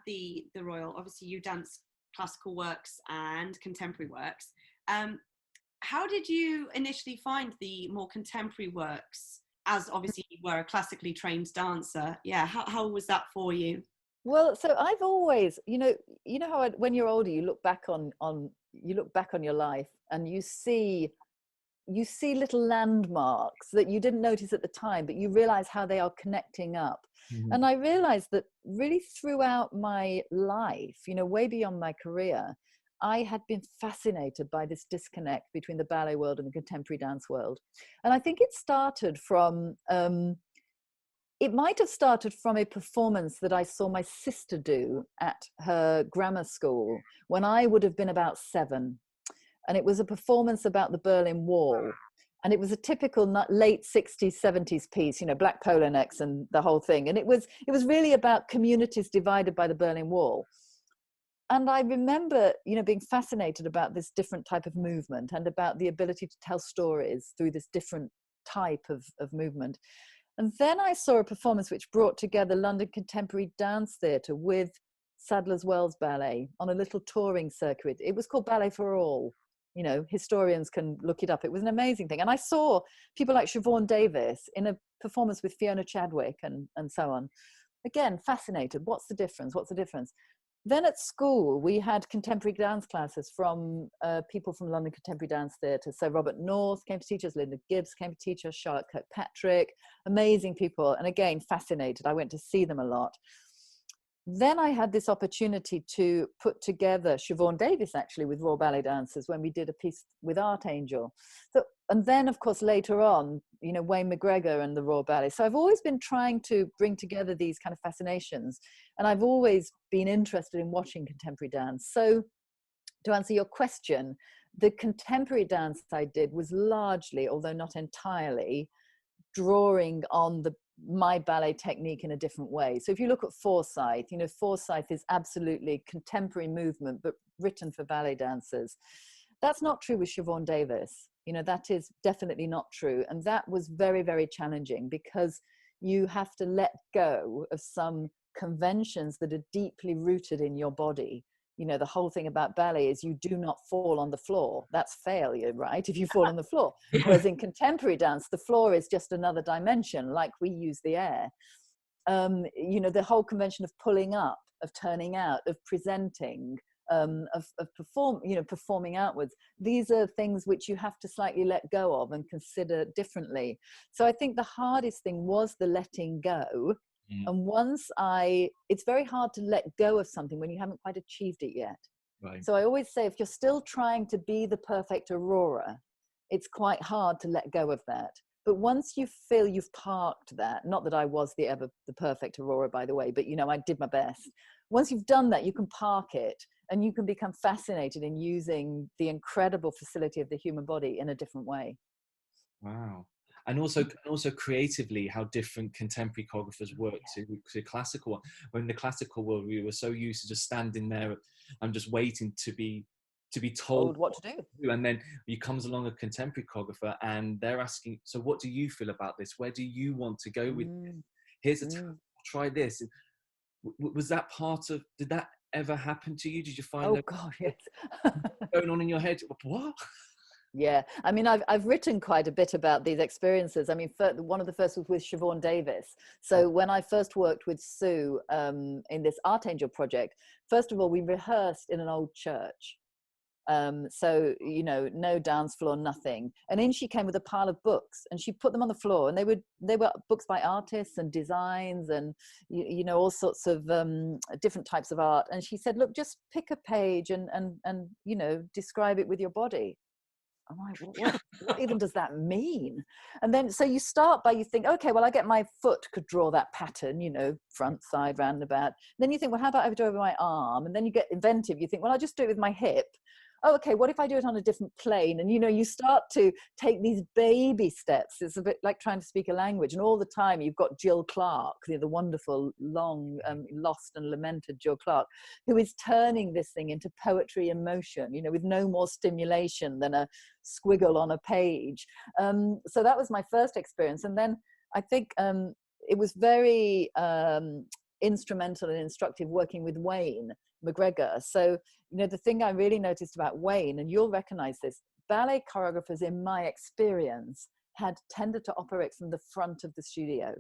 the Royal, obviously you dance classical works and contemporary works. How did you initially find the more contemporary works, as obviously you were a classically trained dancer? Yeah, how was that for you? Well, so I've always, how when you're older, you look back on your life and you see little landmarks that you didn't notice at the time, but you realize how they are connecting up. Mhm. And I realized that really throughout my life, way beyond my career, I had been fascinated by this disconnect between the ballet world and the contemporary dance world. And I think it might have started from a performance that I saw my sister do at her grammar school when I would have been about 7. And it was a performance about the Berlin Wall. And it was a typical late 60s, 70s piece, black polo necks and the whole thing. And it was really about communities divided by the Berlin Wall. And I remember, being fascinated about this different type of movement and about the ability to tell stories through this different type of movement. And then I saw a performance which brought together London Contemporary Dance Theatre with Sadler's Wells Ballet on a little touring circuit. It was called Ballet for All. Historians can look it up. It was an amazing thing. And I saw people like Siobhan Davis in a performance with Fiona Chadwick and so on. Again, fascinated. What's the difference? What's the difference? Then at school, we had contemporary dance classes from people from London Contemporary Dance Theatre. So Robert North came to teach us, Linda Gibbs came to teach us, Charlotte Kirkpatrick, amazing people. And again, fascinated. I went to see them a lot. Then I had this opportunity to put together Siobhan Davis actually with Royal Ballet Dancers when we did a piece with Art Angel. So, and then of course later on, Wayne McGregor and the Royal Ballet. So I've always been trying to bring together these kind of fascinations, and I've always been interested in watching contemporary dance. So to answer your question, the contemporary dance I did was largely, although not entirely, drawing on my ballet technique in a different way. So if you look at Forsyth, Forsyth is absolutely contemporary movement, but written for ballet dancers. That's not true with Siobhan Davis. That is definitely not true. And that was very, very challenging because you have to let go of some conventions that are deeply rooted in your body. The whole thing about ballet is you do not fall on the floor. That's failure, right? If you fall on the floor. Whereas in contemporary dance, the floor is just another dimension, like we use the air. The whole convention of pulling up, of turning out, of presenting, of performing outwards. These are things which you have to slightly let go of and consider differently. So I think the hardest thing was the letting go. And it's very hard to let go of something when you haven't quite achieved it yet. Right. So I always say, if you're still trying to be the perfect Aurora, it's quite hard to let go of that. But once you feel you've parked that, not that I was the perfect Aurora, by the way, but I did my best. Once you've done that, you can park it and you can become fascinated in using the incredible facility of the human body in a different way. Wow. And also creatively, how different contemporary choreographers work to classical. When in the classical world, we were so used to just standing there and just waiting to be told what to do. And then comes along a contemporary choreographer and they're asking, so what do you feel about this? Where do you want to go with this? Here's a try this. Was that did that ever happen to you? Did you find God, yes. going on in your head? What? Yeah, I mean, I've written quite a bit about these experiences. I mean, one of the first was with Siobhan Davis. So when I first worked with Sue in this Art Angel project, first of all, we rehearsed in an old church. So, no dance floor, nothing. And in she came with a pile of books and she put them on the floor, and they were books by artists and designs and, all sorts of different types of art. And she said, look, just pick a page and describe it with your body. I'm like, what even does that mean? And then, so you start by, you think, okay, well, I get my foot could draw that pattern, front, side, roundabout. Then you think, well, how about I do it with my arm? And then you get inventive. You think, well, I'll just do it with my hip. Oh, okay, what if I do it on a different plane? And, you start to take these baby steps. It's a bit like trying to speak a language. And all the time you've got Jill Clark, the wonderful, long, lost and lamented Jill Clark, who is turning this thing into poetry in motion, with no more stimulation than a squiggle on a page. So that was my first experience. And then I think it was very instrumental and instructive working with Wayne McGregor. So, you know, the thing I really noticed about Wayne, and you'll recognize this, ballet choreographers, in my experience, had tended to operate from the front of the studio.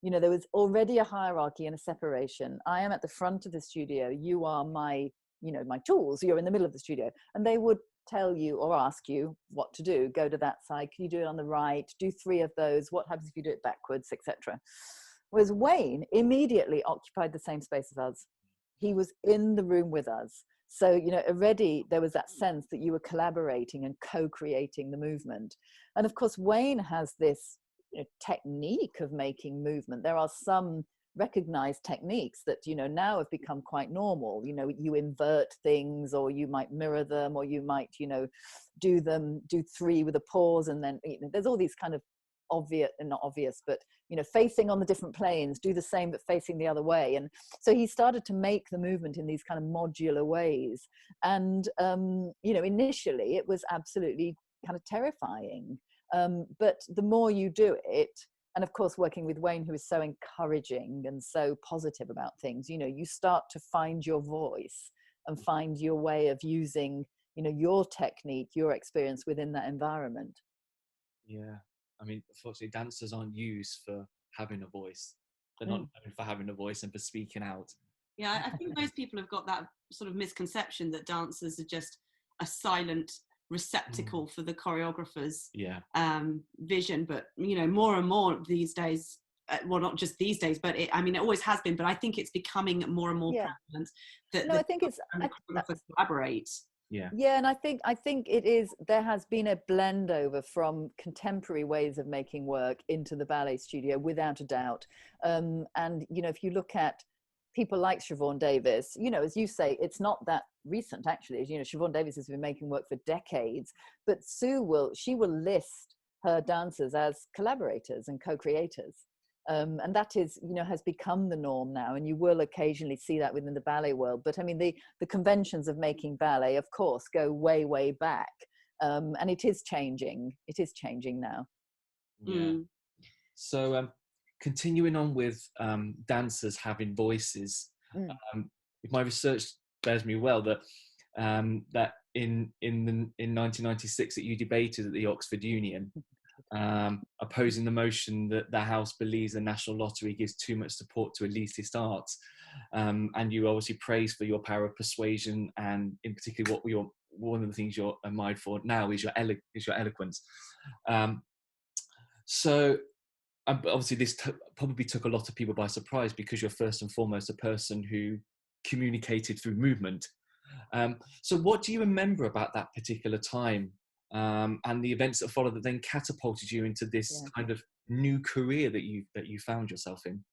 You know, there was already a hierarchy and a separation. I am at the front of the studio. You are my, you know, my tools. You're in the middle of the studio. And they would tell you or ask you what to do. Go to that side. Can you do it on the right? Do 3 of those. What happens if you do it backwards, etc. Whereas Wayne immediately occupied the same space as us. He was in the room with us. So, you know, already there was that sense that you were collaborating and co-creating the movement. And of course, Wayne has this, you know, technique of making movement. There are some recognized techniques that, you know, now have become quite normal. You know, you invert things, or you might mirror them, or you might, you know, do 3 with a pause, and then, you know, there's all these kind of obvious, and not obvious, but, you know, facing on the different planes, do the same but facing the other way. And so he started to make the movement in these kind of modular ways. And you know, initially it was absolutely kind of terrifying, but the more you do it, and of course working with Wayne, who is so encouraging and so positive about things, you know, you start to find your voice and find your way of using, you know, your technique, your experience within that environment. Yeah. I mean, unfortunately, dancers aren't used for having a voice. They're not known for having a voice and for speaking out. Yeah, I think most people have got that sort of misconception that dancers are just a silent receptacle for the choreographer's vision. But, you know, more and more these days, well, not just these days, but I mean, it always has been, but I think it's becoming more and more prevalent that I think it's choreographers collaborate. And I think it is, there has been a blend over from contemporary ways of making work into the ballet studio, without a doubt. And, you know, if you look at people like Siobhan Davis, you know, as you say, it's not that recent, actually. You know, Siobhan Davis has been making work for decades, but Sue will list her dancers as collaborators and co-creators. And that is, you know, has become the norm now, and you will occasionally see that within the ballet world. But I mean, the conventions of making ballet, of course, go way, way back, and it is changing. It is changing now. So, continuing on with dancers having voices, if my research bears me well, that that in 1996 that you debated at the Oxford Union, opposing the motion that the House believes the National Lottery gives too much support to elitist arts, and you obviously praise for your power of persuasion, and in particular one of the things you're admired for now is your eloquence. So obviously this probably took a lot of people by surprise, because you're first and foremost a person who communicated through movement. So what do you remember about that particular time, and the events that followed that then catapulted you into this kind of new career that you found yourself in?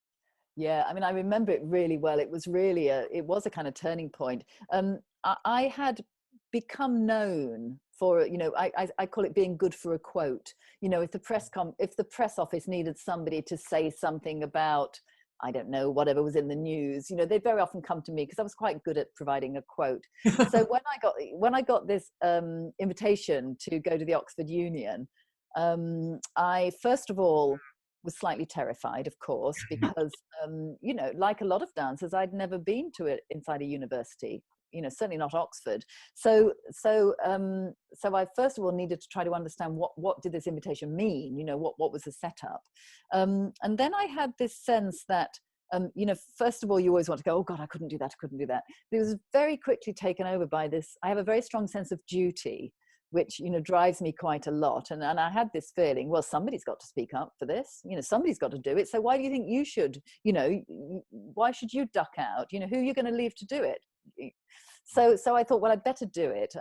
Yeah, I mean, I remember it really well. It was really it was a kind of turning point. I had become known for, you know, I call it being good for a quote. You know, if the press office needed somebody to say something about, I don't know, whatever was in the news, you know, they'd very often come to me, because I was quite good at providing a quote. So when I got this invitation to go to the Oxford Union, I first of all was slightly terrified, of course, because you know, like a lot of dancers, I'd never been to it inside a university. You know, certainly not Oxford. So I first of all needed to try to understand what did this invitation mean. You know, what was the setup, and then I had this sense that you know, first of all, you always want to go, oh God, I couldn't do that. But it was very quickly taken over by this. I have a very strong sense of duty, which, you know, drives me quite a lot. And I had this feeling, well, somebody's got to speak up for this. You know, somebody's got to do it. So why do you think you should? You know, why should you duck out? You know, who are you going to leave to do it? So I thought, well, I'd better do it.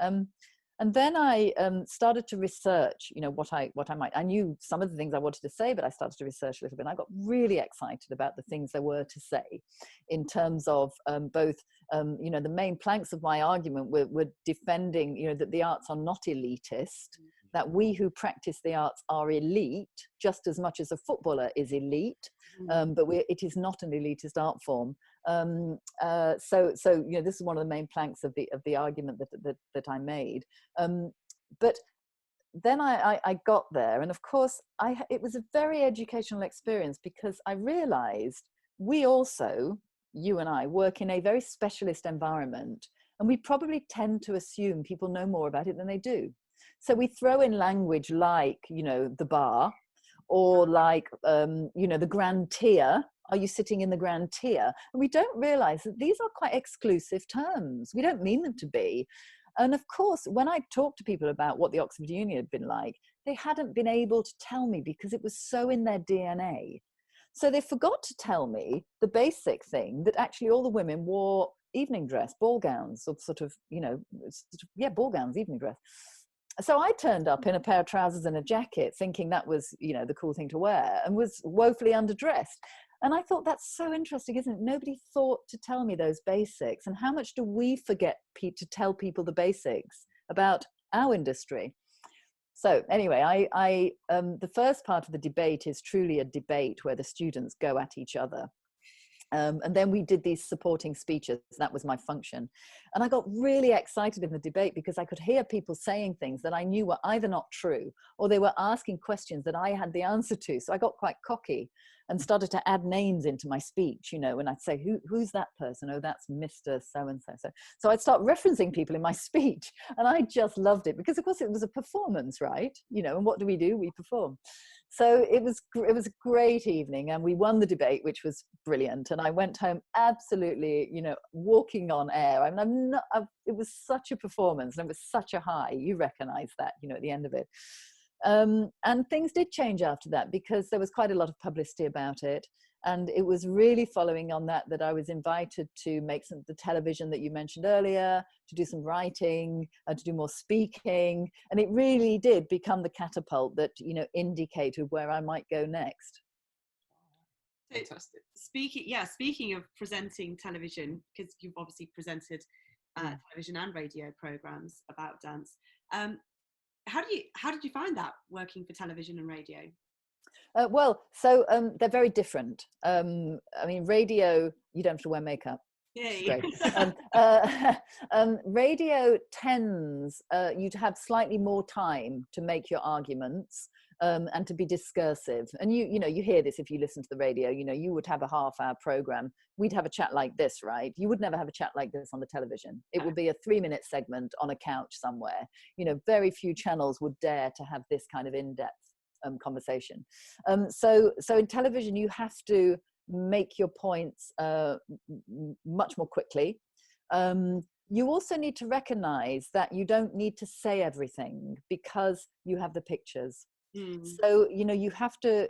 And then I started to research, you know, what I might. I knew some of the things I wanted to say, but I started to research a little bit. And I got really excited about the things there were to say, in terms of both, you know, the main planks of my argument were defending, you know, that the arts are not elitist, that we who practice the arts are elite just as much as a footballer is elite, but it is not an elitist art form. So you know, this is one of the main planks of the argument that I made. But then I got there, and of course it was a very educational experience, because I realized we also, you and I work in a very specialist environment, and we probably tend to assume people know more about it than they do. So we throw in language like, you know, the bar, or like, you know, the grand tier. Are you sitting in the grand tier? And we don't realize that these are quite exclusive terms. We don't mean them to be. And of course, when I talked to people about what the Oxford Union had been like, they hadn't been able to tell me because it was so in their DNA. So they forgot to tell me the basic thing that actually all the women wore evening dress, ball gowns, or sort of, you know, yeah, ball gowns, evening dress. So I turned up in a pair of trousers and a jacket thinking that was, you know, the cool thing to wear, and was woefully underdressed. And I thought, that's so interesting, isn't it? Nobody thought to tell me those basics. And how much do we forget to tell people the basics about our industry? So anyway, the first part of the debate is truly a debate where the students go at each other. And then we did these supporting speeches. That was my function. And I got really excited in the debate because I could hear people saying things that I knew were either not true, or they were asking questions that I had the answer to. So I got quite cocky and started to add names into my speech, you know, and I'd say, who's that person? Oh, that's Mr. So-and-so. So I'd start referencing people in my speech, and I just loved it because, of course, it was a performance, right? You know, and what do? We perform. So it was a great evening, and we won the debate, which was brilliant. And I went home absolutely, you know, walking on air. I mean, it was such a performance, and it was such a high. You recognize that, you know, at the end of it. And things did change after that because there was quite a lot of publicity about it. And it was really following on that I was invited to make the television that you mentioned earlier, to do some writing, to do more speaking. And it really did become the catapult that, you know, indicated where I might go next. Fantastic. Speaking of presenting television, because you've obviously presented television and radio programs about dance. How did you find that, working for television and radio? They're very different. I mean, radio, you don't have to wear makeup. Yay. Radio tends, you to have slightly more time to make your arguments and to be discursive. And you know, you hear this if you listen to the radio. You know, you would have a half-hour program. We'd have a chat like this, right? You would never have a chat like this on the television. It would be a 3-minute segment on a couch somewhere. You know, very few channels would dare to have this kind of in-depth conversation. So in television, you have to make your points much more quickly. You also need to recognize that you don't need to say everything because you have the pictures. So, you know, you have to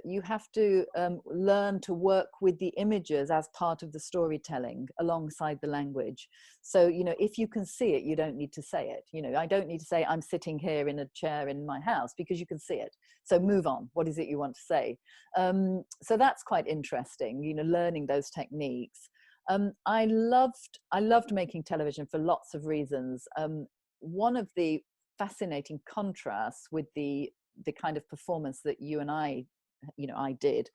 learn to work with the images as part of the storytelling alongside the language. So, you know, if you can see it, you don't need to say it. You know, I don't need to say I'm sitting here in a chair in my house, because you can see it. So move on. What is it you want to say? So that's quite interesting, you know, learning those techniques. I loved making television for lots of reasons. One of the fascinating contrasts with the kind of performance that you and I did,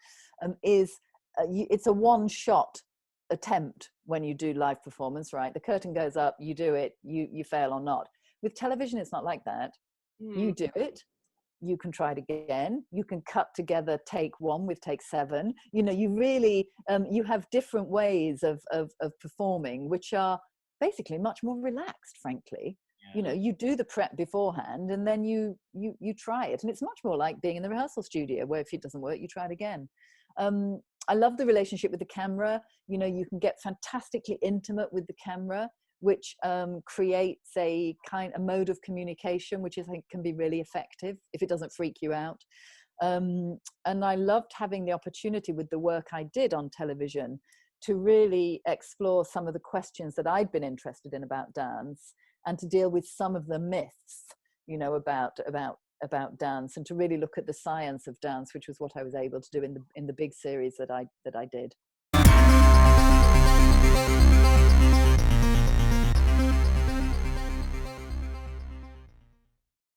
is it's a one-shot attempt when you do live performance, right? The curtain goes up, you do it, you fail or not. With television, it's not like that. You do it, you can try it again, you can cut together take 1 with take 7. You know, you really you have different ways of performing, which are basically much more relaxed, frankly. You know, you do the prep beforehand, and then you try it, and it's much more like being in the rehearsal studio, where if it doesn't work, you try it again. I love the relationship with the camera. You know, you can get fantastically intimate with the camera, which creates a mode of communication, which I think can be really effective if it doesn't freak you out. And I loved having the opportunity with the work I did on television to really explore some of the questions that I'd been interested in about dance, and to deal with some of the myths, you know, about dance, and to really look at the science of dance, which was what I was able to do in the big series that I did.